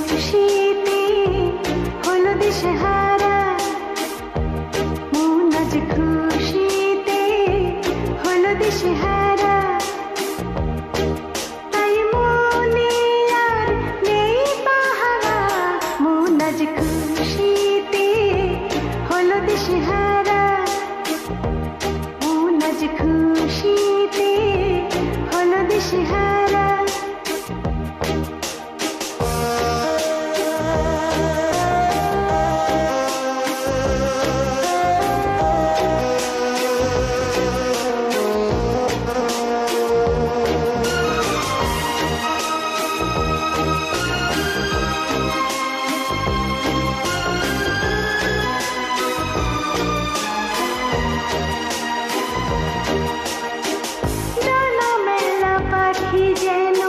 খুশিতে হলো দিশেহারা, মন আজ খুশিতে হলো দিশেহারা। তাই মনে আর নেই পাহারা, মন আজ খুশিতে হলো দিশেহারা, মন আজ খুশিতে হলো দিশেহারা। যেন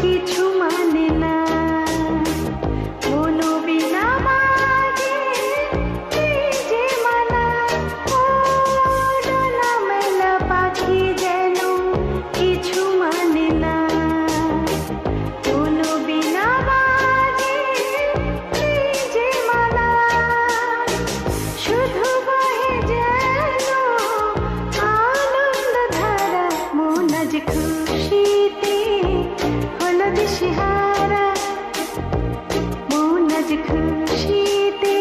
কিছু মানে না, কোনো বিনা মাঝে যে মানা। ও ডানা মেলা পাখি যেন কিছু মানে না, কোনো বিনা মাঝে যে মানা। শুধু বহে যেন আনন্দ ধারা, মন আজ খুশিতে হলো দিশেহারা, মন আজ খুশিতে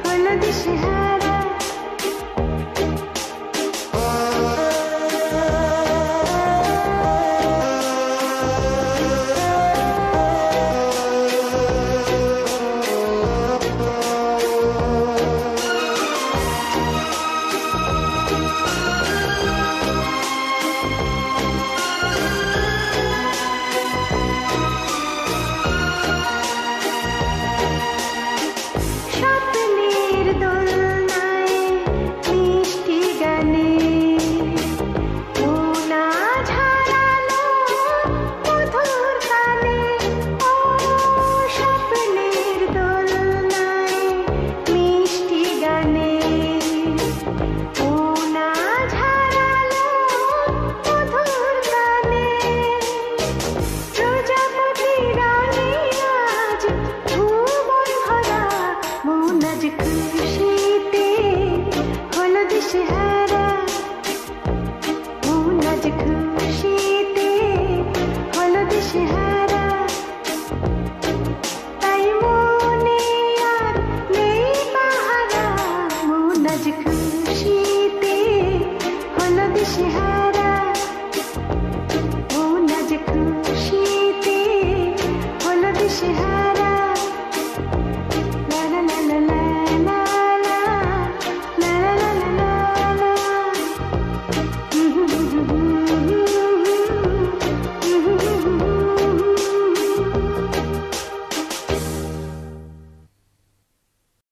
হলো দিশেহারা। স্বপ্নের দোলনায় মিষ্টি গানে মন আজ হারালো মধুর গানে। ও স্বপ্নের দোলনায় মিষ্টি গানে মন আজ হারালো মধুর গানে। প্রজাপতি রানী আজ ভুবন ভরা, মন আজ খুশিতে হলো দিশেহারা, মন আজ খুশিতে হলো দিশেহারা। তাই মনে আর নেই পাহারা, মন আজ খুশিতে হলো দিশেহারা।